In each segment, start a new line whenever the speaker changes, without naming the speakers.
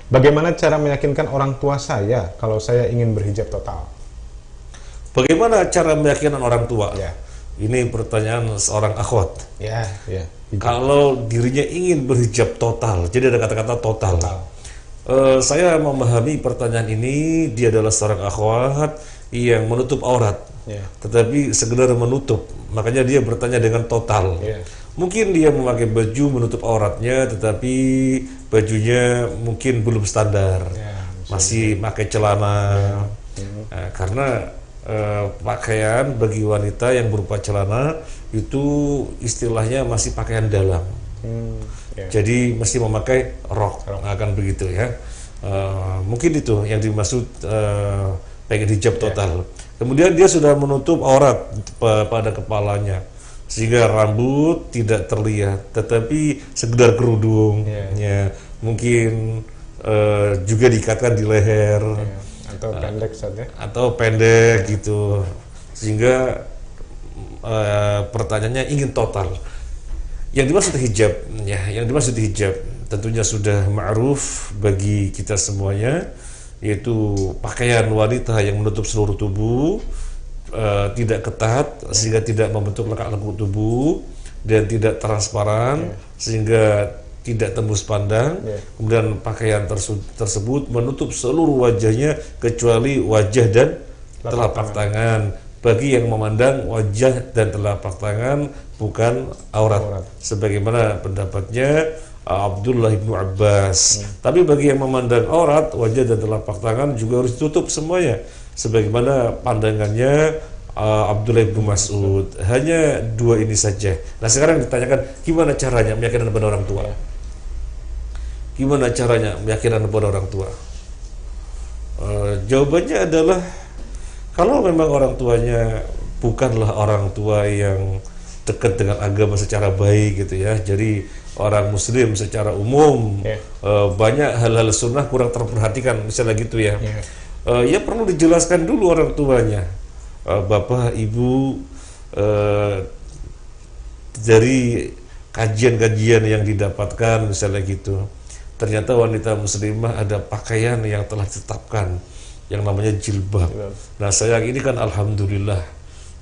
Bagaimana cara meyakinkan orang tua saya kalau saya ingin berhijab total?
Bagaimana cara meyakinkan orang tua?
Ya,
Ini pertanyaan seorang akhwat.
ya, ya. Hijab
Kalau dirinya ingin berhijab total, jadi ada kata-kata total.
total.
Saya memahami pertanyaan ini, dia adalah seorang akhwat yang menutup aurat,
Ya,
tetapi sekedar menutup, makanya dia bertanya dengan total.
ya,
Mungkin dia memakai baju menutup auratnya, tetapi bajunya mungkin belum standar,
ya.
masih pakai celana. Nah, karena pakaian bagi wanita yang berupa celana itu istilahnya masih pakaian dalam.
Ya.
Jadi mesti memakai rok, akan begitu ya. Mungkin itu yang dimaksud pengen hijab total. Kemudian dia sudah menutup aurat pada kepalanya sehingga rambut tidak terlihat, tetapi sekedar kerudung, ya, mungkin juga diikatkan di leher.
Atau pendek saja.
Atau pendek gitu, sehingga pertanyaannya ingin total. Yang dimaksud hijab, ya, yang dimaksud hijab tentunya sudah ma'ruf bagi kita semuanya, yaitu pakaian wanita yang menutup seluruh tubuh, tidak ketat sehingga tidak membentuk lekuk tubuh dan tidak transparan sehingga tidak tembus pandang. Kemudian pakaian tersebut menutup seluruh wajahnya kecuali wajah dan telapak tangan. Bagi yang memandang wajah dan telapak tangan bukan aurat, sebagaimana pendapatnya Abdullah bin Abbas. Tapi bagi yang memandang aurat, wajah dan telapak tangan juga harus ditutup semuanya, sebagaimana pandangannya Abdullah bin Mas'ud. Hanya dua ini saja. Nah, sekarang ditanyakan gimana caranya meyakinkan kepada orang tua. Gimana caranya meyakinkan kepada orang tua? Jawabannya adalah, kalau memang orang tuanya bukanlah orang tua yang dekat dengan agama secara baik gitu ya, jadi orang muslim secara umum, banyak hal-hal sunnah kurang terperhatikan misalnya gitu ya, ya perlu dijelaskan dulu orang tuanya, bapak ibu, dari kajian-kajian yang didapatkan misalnya gitu, ternyata wanita muslimah ada pakaian yang telah ditetapkan yang namanya jilbab. Nah, saya ini kan alhamdulillah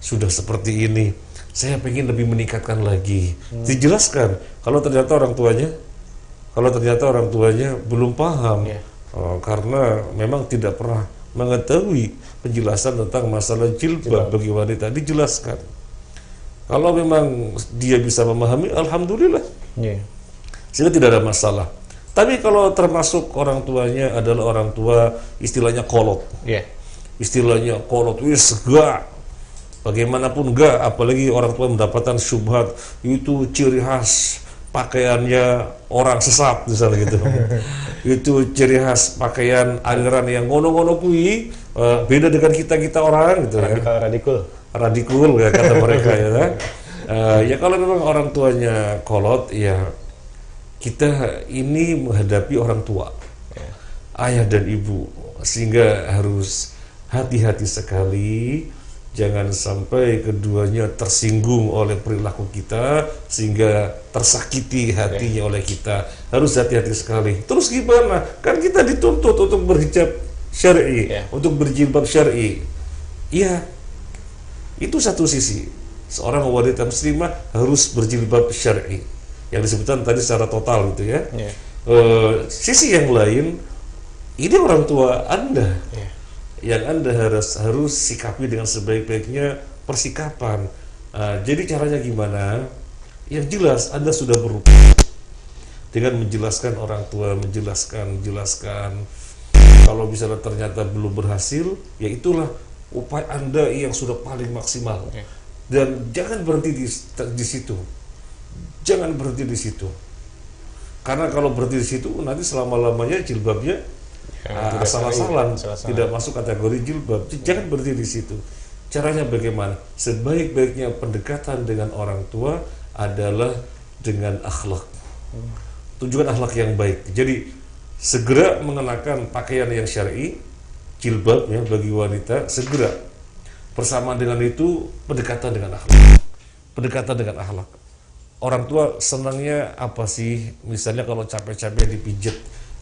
sudah seperti ini. Saya pengen lebih meningkatkan lagi. Dijelaskan. Kalau ternyata orang tuanya belum paham, karena memang tidak pernah mengetahui penjelasan tentang masalah jilbab bagi wanita, dijelaskan. Kalau memang dia bisa memahami, alhamdulillah, sehingga tidak ada masalah. Tapi kalau termasuk orang tuanya adalah orang tua istilahnya kolot, istilahnya kolot, wis gak, bagaimanapun gak, apalagi orang tua mendapatkan syubhat, itu ciri khas pakaiannya orang sesat misalnya gitu, itu ciri khas pakaian aliran yang ngono-ngono kui, beda dengan kita orang gitu, radikul ya kata mereka ya. Ya kalau memang orang tuanya kolot, ya kita ini menghadapi orang tua, ayah dan ibu, sehingga harus hati-hati sekali, jangan sampai keduanya tersinggung oleh perilaku kita sehingga tersakiti hatinya oleh kita. Harus hati-hati sekali. Terus gimana? Kan kita dituntut untuk berhijab syar'i, untuk berjilbab syar'i. Iya, itu satu sisi. Seorang wanita muslimah harus berjilbab syar'i yang disebutkan tadi secara total gitu ya. Sisi yang lain, ini orang tua Anda, yang Anda harus sikapi dengan sebaik-baiknya persikapan. Jadi caranya gimana? Yang jelas Anda sudah berupaya dengan menjelaskan orang tua, menjelaskan. Kalau misalnya ternyata belum berhasil, ya itulah upaya Anda yang sudah paling maksimal. Dan jangan berhenti di situ. Jangan berhenti di situ. Karena kalau berhenti di situ, nanti selama-lamanya jilbabnya asal-asalan, tidak masuk kategori jilbab. Jangan berhenti di situ. Caranya bagaimana? Sebaik-baiknya pendekatan dengan orang tua adalah dengan akhlak. Tunjukkan akhlak yang baik. Jadi segera mengenakan pakaian yang syar'i, jilbab ya bagi wanita, segera. Bersamaan dengan itu pendekatan dengan akhlak. Pendekatan dengan akhlak. Orang tua senangnya apa sih? Misalnya kalau capek-capek dipijit,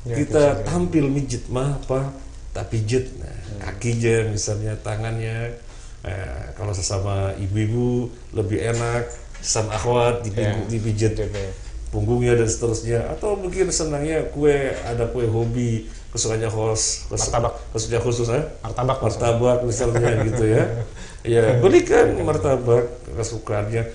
Ya,
kita tampil mijit mah apa tak pijit, kakinya misalnya, tangannya. Kalau sesama ibu-ibu lebih enak, sama akhwat dipijit punggungnya dan seterusnya. Atau mungkin senangnya ada kue hobi kesukaannya
martabak,
martabak misalnya gitu ya. Ya belikan martabak kesukaannya,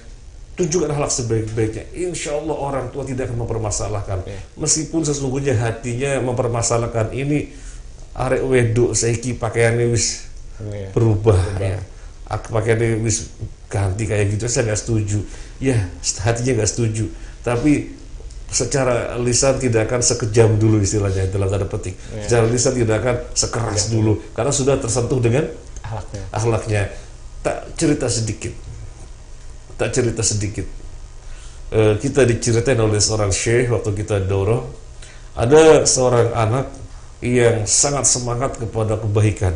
tunjukkan akhlak sebaik-baiknya. Insya Allah orang tua tidak akan mempermasalahkan, meskipun sesungguhnya hatinya mempermasalahkan. Ini arek wedok saiki pakaiannya wis berubah. Ya. Pakaiannya wis ganti kayak gitu, saya nggak setuju. Ya hatinya nggak setuju, tapi secara lisan tidak akan sekejam dulu istilahnya dalam tanda petik. Secara lisan tidak akan sekeras dulu karena sudah tersentuh dengan akhlaknya. Tak cerita sedikit. Kita diceritain oleh seorang syekh waktu kita daurah, ada seorang anak yang sangat semangat kepada kebaikan,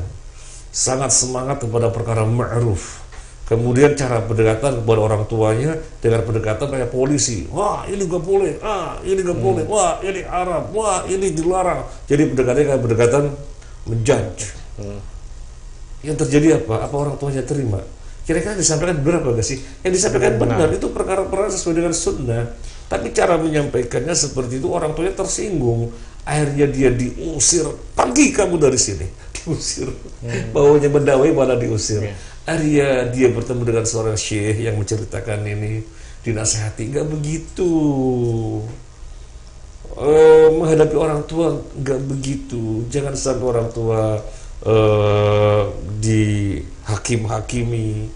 sangat semangat kepada perkara ma'ruf. Kemudian cara pendekatan kepada orang tuanya dengan pendekatan kayak polisi. Wah ini gak boleh, ini gak boleh, wah ini haram, wah ini dilarang. Jadi pendekatannya kayak pendekatan menjudge. Yang terjadi apa? Apa orang tuanya terima? Kira-kira disampaikan benar apa gak sih? Yang disampaikan benar itu perkara-perkara sesuai dengan sunnah. Tapi cara menyampaikannya seperti itu, orang tuanya tersinggung. Akhirnya dia diusir, pergi kamu dari sini, diusir. Baunya mendawai malah diusir. Akhirnya dia bertemu dengan seorang syekh yang menceritakan ini, dinasihati, nggak begitu. Menghadapi orang tua nggak begitu. Jangan sampai orang tua dihakim-hakimi,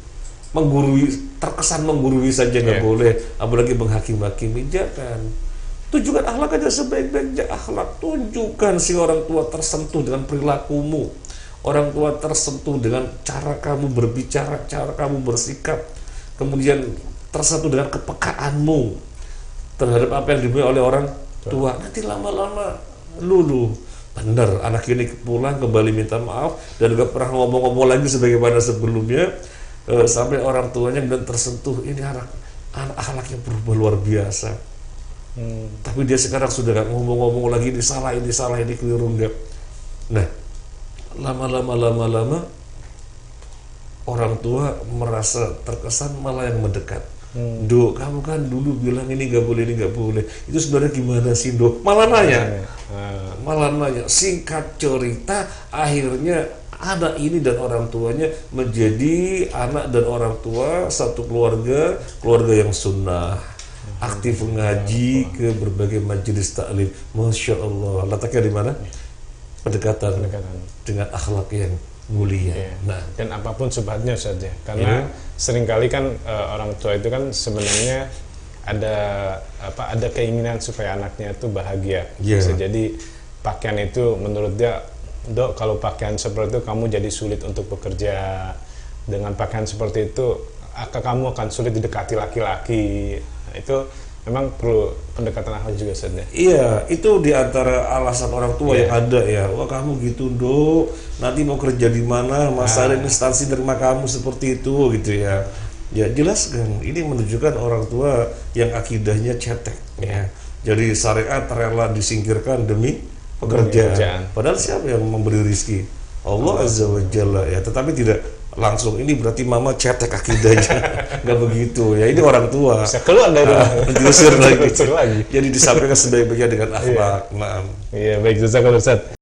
terkesan menggurui saja nggak boleh, apalagi menghakimi. Jangan. Tunjukkan akhlak aja sebaik-baiknya akhlak. Tunjukkan si orang tua tersentuh dengan perilakumu, orang tua tersentuh dengan cara kamu berbicara, cara kamu bersikap, kemudian tersentuh dengan kepekaanmu terhadap apa yang dimiliki oleh orang tua. Nanti lama-lama luluh. Benar, anak ini pulang kembali minta maaf dan gak pernah ngomong-ngomong lagi sebagaimana sebelumnya, sampai orang tuanya dan tersentuh, ini anak akhlaknya berubah luar biasa. Tapi dia sekarang sudah gak ngomong-ngomong lagi, ini salah, ini keliru, enggak. Nah, lama-lama orang tua merasa terkesan malah yang mendekat. Dok, kamu kan dulu bilang ini gak boleh, ini gak boleh. Itu sebenarnya gimana sih, Dok? Malah nanya. Singkat cerita, akhirnya anak ini dan orang tuanya menjadi anak dan orang tua satu keluarga yang sunnah, aktif mengaji ke berbagai majelis taklim. Masya Allah. Letaknya di mana? Pendekatan dengan akhlak yang mulia. Nah,
dan apapun subhatnya saja, karena seringkali kan orang tua itu kan sebenarnya ada keinginan supaya anaknya itu bahagia. Bisa jadi pakaian itu menurut dia, Dok, kalau pakaian seperti itu kamu jadi sulit untuk bekerja. Dengan pakaian seperti itu kamu akan sulit didekati laki-laki. Itu memang perlu pendekatan akhlak juga saja.
Iya, itu diantara alasan orang tua yang ada ya. Wah kamu gitu, Dok, nanti mau kerja di mana? Masa ada instansi nerima kamu seperti itu gitu ya. Ya jelaskan, ini menunjukkan orang tua yang akidahnya cetek ya. Jadi syariat rela disingkirkan demi pekerjaan. Padahal siapa yang memberi rizki? Allah Azza wa Jalla ya. Tetapi tidak langsung ini berarti mama cetek akidahnya. Nggak begitu ya, ini orang tua
bisa keluar dari rumah,
diusir lagi. Jadi disampaikan sebaik-baiknya dengan akhlak.
Iya, baik, jazakallahu Ustaz.